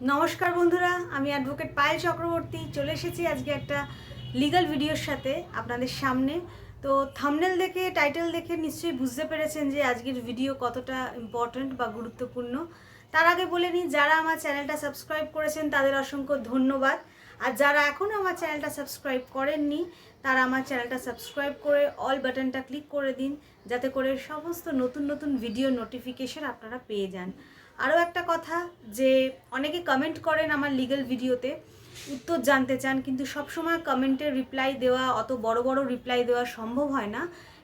নমস্কার বন্ধুরা, আমি অ্যাডভোকেট পায়েল চক্রবর্তী চলে এসেছি আজকে একটা লিগ্যাল ভিডিওর সাথে আপনাদের সামনে। তো থাম্বনেল দেখে, টাইটেল দেখে নিশ্চয়ই বুঝতে পেরেছেন যে আজকের ভিডিও কতটা ইম্পর্ট্যান্ট বা গুরুত্বপূর্ণ। তার আগে বলে নিই, যারা আমার চ্যানেলটা সাবস্ক্রাইব করেছেন তাদের অসংখ্য ধন্যবাদ। আর যারা এখনও আমার চ্যানেলটা সাবস্ক্রাইব করেননি তারা আমার চ্যানেলটা সাবস্ক্রাইব করে অল বাটনটা ক্লিক করে দিন, যাতে করে সমস্ত নতুন নতুন ভিডিও নোটিফিকেশন আপনারা পেয়ে যান। আরও একটা কথা, যে অনেকে কমেন্ট করেন আমার লিগ্যাল ভিডিওতে, উত্তর জানতে চান, কিন্তু সবসময় কমেন্টের রিপ্লাই দেওয়া, অত বড় বড় রিপ্লাই দেওয়া সম্ভব হয় না।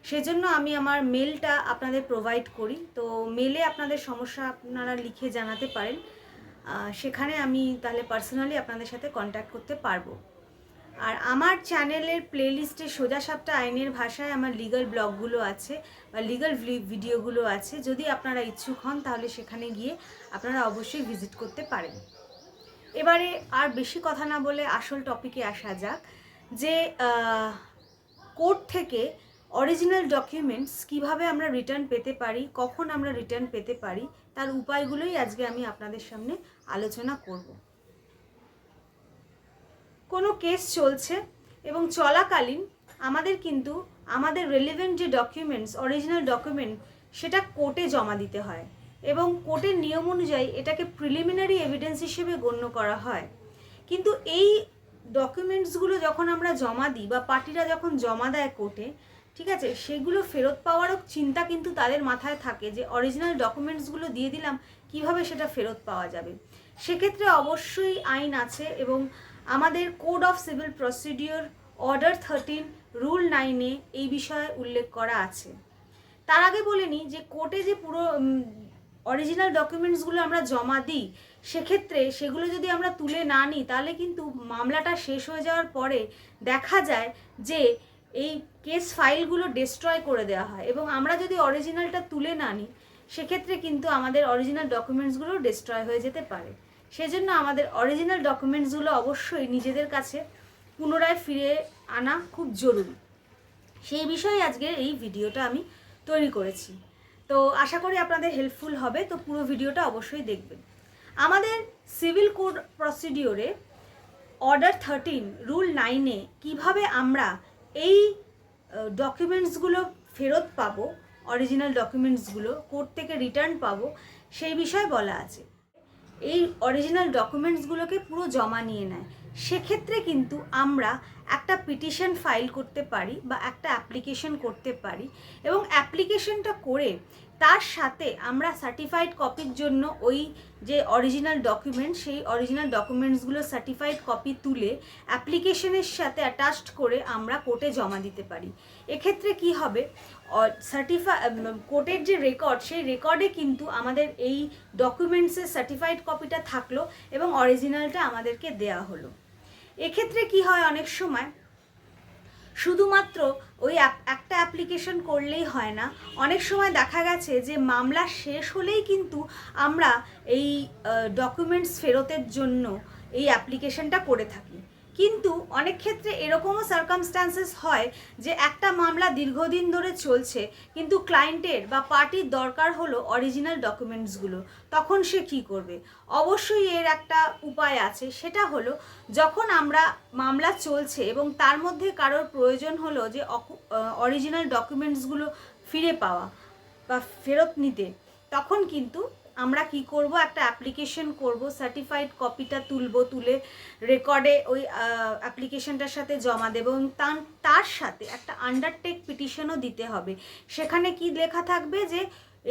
সেজন্য আমি আমার মেলটা আপনাদের প্রোভাইড করি। তো মেলে আপনাদের সমস্যা আপনারা লিখে জানাতে পারেন, সেখানে আমি তাহলে পার্সোনালি আপনাদের সাথে কন্ট্যাক্ট করতে পারবো। আর আমার চ্যানেলের প্লেলিস্টে সোজা সাপটা আইনের ভাষায় আমার লিগ্যাল ব্লগগুলো আছে বা লিগ্যাল ভিডিওগুলো আছে। যদি আপনারা ইচ্ছুক হন তাহলে সেখানে গিয়ে আপনারা অবশ্যই ভিজিট করতে পারেন। এবারে আর বেশি কথা না বলে আসল টপিকে আসা যাক, যে কোর্ট থেকে অরিজিনাল ডকুমেন্টস কিভাবে আমরা রিটার্ন পেতে পারি, কখন আমরা রিটার্ন পেতে পারি, তার উপায়গুলোই আজকে আমি আপনাদের সামনে আলোচনা করব। কোনো কেস চলছে এবং চলাকালীন আমাদের কিন্তু আমাদের রেলিভেন্ট যে ডকুমেন্টস, অরিজিনাল ডকুমেন্ট, সেটা কোর্টে জমা দিতে হয় এবং কোর্টের নিয়ম অনুযায়ী এটাকে প্রিলিমিনারি এভিডেন্স হিসেবে গণ্য করা হয়। কিন্তু এই ডকুমেন্টসগুলো যখন আমরা জমা দিই বা পার্টিরা যখন জমা দেয় কোর্টে, ঠিক আছে, সেগুলো ফেরত পাওয়ারও চিন্তা কিন্তু তাদের মাথায় থাকে, যে অরিজিনাল ডকুমেন্টসগুলো দিয়ে দিলাম, কিভাবে সেটা ফেরত পাওয়া যাবে। সেক্ষেত্রে অবশ্যই আইন আছে এবং আমাদের code of civil procedure order 13 rule 9-এ এই বিষয়ে উল্লেখ করা আছে। তার আগে বলে নিই যে কোর্টে যে পুরো অরিজিনাল ডকুমেন্টসগুলো আমরা জমা দিই, সেক্ষেত্রে সেগুলো যদি আমরা তুলে না নিই তাহলে কিন্তু মামলাটা শেষ হয়ে যাওয়ার পরে দেখা যায় যে এই কেস ফাইলগুলো ডিস্ট্রয় করে দেওয়া হয়, এবং আমরা যদি অরিজিনালটা তুলে না নিই সেক্ষেত্রে কিন্তু আমাদের অরিজিনাল ডকুমেন্টসগুলো ডিস্ট্রয় হয়ে যেতে পারে। সেজন্য আমাদের অরিজিনাল ডকুমেন্টসগুলো অবশ্যই নিজেদের কাছে পুনরায় ফিরে আনা খুব জরুরি। সেই বিষয়ে আজকের এই ভিডিওটা আমি তৈরি করেছি। তো আশা করি আপনাদের হেল্পফুল হবে, তো পুরো ভিডিওটা অবশ্যই দেখবেন। আমাদের সিভিল কোড প্রসিডিওরে অর্ডার 13 রুল 9-এ কীভাবে আমরা এই ডকুমেন্টসগুলো ফেরত পাবো, অরিজিনাল ডকুমেন্টসগুলো কোর্ট থেকে রিটার্ন পাবো, সেই বিষয়ে বলা আছে। এই অরিজিনাল ডকুমেন্টসগুলোকে পুরো জমা নিয়ে নেয়, সেক্ষেত্রে কিন্তু আমরা একটা পিটিশন ফাইল করতে পারি বা একটা অ্যাপ্লিকেশন করতে পারি, এবং অ্যাপ্লিকেশনটা করে তার সাথে আমরা সার্টিফাইড কপির জন্য ওই যে অরিজিনাল ডকুমেন্ট, সেই অরিজিনাল ডকুমেন্টসগুলো সার্টিফাইড কপি তুলে অ্যাপ্লিকেশনের সাথে অ্যাটাচড করে আমরা কোর্টে জমা দিতে পারি। এক্ষেত্রে কি হবে, কোর্টের যে রেকর্ড, সেই রেকর্ডে কিন্তু আমাদের এই ডকুমেন্টসের সার্টিফাইড কপিটা থাকলো এবং অরিজিনালটা আমাদেরকে দেয়া হলো। এক্ষেত্রে কি হয়, অনেক সময় শুধুমাত্র ওই একটা অ্যাপ্লিকেশন করলেই হয় না, অনেক সময় দেখা গেছে যে মামলা শেষ হলেই কিন্তু আমরা এই ডকুমেন্টস ফেরতের জন্য এই অ্যাপ্লিকেশনটা করে থাকি। কিন্তু অনেক ক্ষেত্রে এরকমও সার্কামস্ট্যান্সেস হয় যে একটা মামলা দীর্ঘদিন ধরে চলছে, কিন্তু ক্লায়েন্টের বা পার্টির দরকার হলো অরিজিনাল ডকুমেন্টসগুলো। তখন সে কী করবে? অবশ্যই এর একটা উপায় আছে, সেটা হলো যখন আমরা মামলা চলছে এবং তার মধ্যে কারোর প্রয়োজন হলো যে অরিজিনাল ডকুমেন্টসগুলো ফিরে পাওয়া বা ফেরত নিতে, তখন কিন্তু আমরা কি করব, একটা অ্যাপ্লিকেশন করব, সার্টিফাইড কপিটা তুলে রেকর্ডে ওই অ্যাপ্লিকেশনটার সাথে জমা দেব, এবং তার সাথে একটা আন্ডারটেক পিটিশনও দিতে হবে। সেখানে কি লেখা থাকবে যে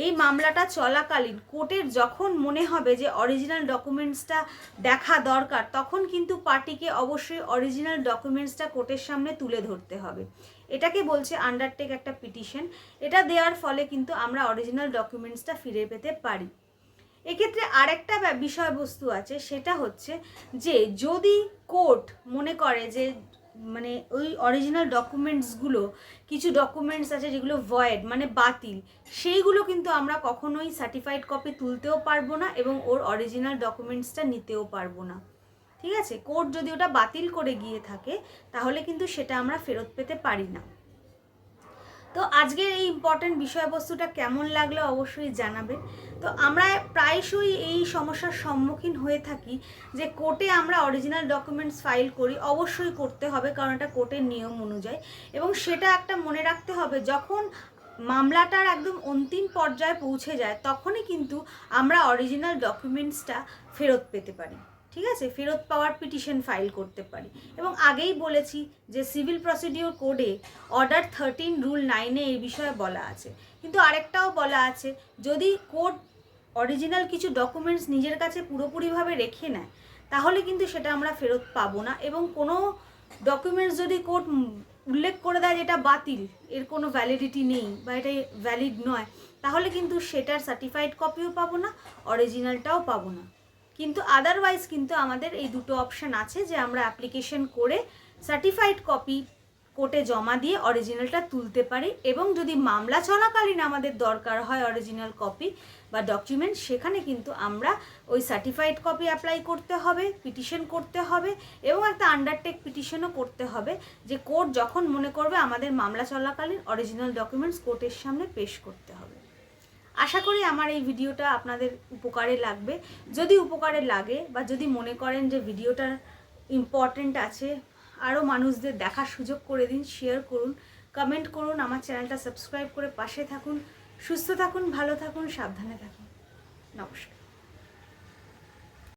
এই মামলাটা চলাকালীন কোর্টের যখন মনে হবে যে অরিজিনাল ডকুমেন্টসটা দেখা দরকার, তখন কিন্তু পার্টিকে অবশ্যই অরিজিনাল ডকুমেন্টসটা কোর্টের সামনে তুলে ধরতে হবে। এটাকে বলছে আন্ডারটেক একটা পিটিশন। এটা দেওয়ার ফলে কিন্তু আমরা অরিজিনাল ডকুমেন্টসটা ফিরে পেতে পারি। এক্ষেত্রে আরেকটা বিষয়বস্তু আছে, সেটা হচ্ছে যে যদি কোর্ট মনে করে যে মানে ওই অরিজিনাল ডকুমেন্টসগুলো, কিছু ডকুমেন্টস আছে যেগুলো ভয়েড মানে বাতিল, সেইগুলো কিন্তু আমরা কখনোই সার্টিফাইড কপি তুলতেও পারবো না এবং ওর অরিজিনাল ডকুমেন্টসটা নিতেও পারবো না। ঠিক আছে, কোর্ট যদি ওটা বাতিল করে গিয়ে থাকে তাহলে কিন্তু সেটা আমরা ফেরত পেতে পারি না। তো আজকের এই ইম্পর্টেন্ট বিষয়বস্তুটা কেমন লাগলো অবশ্যই জানাবেন। তো আমরা প্রায়শই এই সমস্যার সম্মুখীন হয়ে থাকি যে কোর্টে আমরা অরিজিনাল ডকুমেন্টস ফাইল করি, অবশ্যই করতে হবে কারণ এটা কোর্টের নিয়ম অনুযায়ী, এবং সেটা একটা মনে রাখতে হবে যখন মামলাটার একদম অন্তিম পর্যায়ে পৌঁছে যায় তখনই কিন্তু আমরা অরিজিনাল ডকুমেন্টসটা ফেরত পেতে পারি। ঠিক আছে, ফেরত পাওয়ার পিটিশন ফাইল করতে পারি। এবং আগেই বলেছি যে সিভিল প্রসিডিওর কোডে অর্ডার 13 রুল 9-এ এই বিষয়ে বলা আছে, কিন্তু আরেকটাও বলা আছে যদি কোর্ট অরিজিনাল কিছু ডকুমেন্টস নিজের কাছে পুরোপুরিভাবে রেখে নেয় তাহলে কিন্তু সেটা আমরা ফেরত পাবো না, এবং কোনো ডকুমেন্টস যদি কোর্ট উল্লেখ করে দেয় যেটা বাতিল, এর কোনো ভ্যালিডিটি নেই বা এটা ভ্যালিড নয়, তাহলে কিন্তু সেটার সার্টিফাইড কপিও পাবো না, অরিজিনালটাও পাবো না। কিন্তু আদারওয়াইজ কিন্তু আমাদের এই দুটো অপশান আছে যে আমরা অ্যাপ্লিকেশন করে সার্টিফাইড কপি কোর্টে জমা দিয়ে অরিজিনালটা তুলতে পারি, এবং যদি মামলা চলাকালীন আমাদের দরকার হয় অরিজিনাল কপি বা ডকুমেন্ট, সেখানে কিন্তু আমরা ওই সার্টিফাইড কপি অ্যাপ্লাই করতে হবে, পিটিশন করতে হবে, এবং একটা আন্ডারটেক পিটিশনও করতে হবে যে কোর্ট যখন মনে করবে আমাদের মামলা চলাকালীন অরিজিনাল ডকুমেন্টস কোর্টের সামনে পেশ করতে হবে। আশা করি আমার এই ভিডিওটা আপনাদের উপকারে লাগবে। যদি উপকারে লাগে বা যদি মনে করেন যে ভিডিওটার ইম্পর্টেন্ট আছে, আরও মানুষদের দেখার সুযোগ করে দিন, শেয়ার করুন, কমেন্ট করুন, আমার চ্যানেলটা সাবস্ক্রাইব করে পাশে থাকুন। সুস্থ থাকুন, ভালো থাকুন, সাবধানে থাকুন। নমস্কার।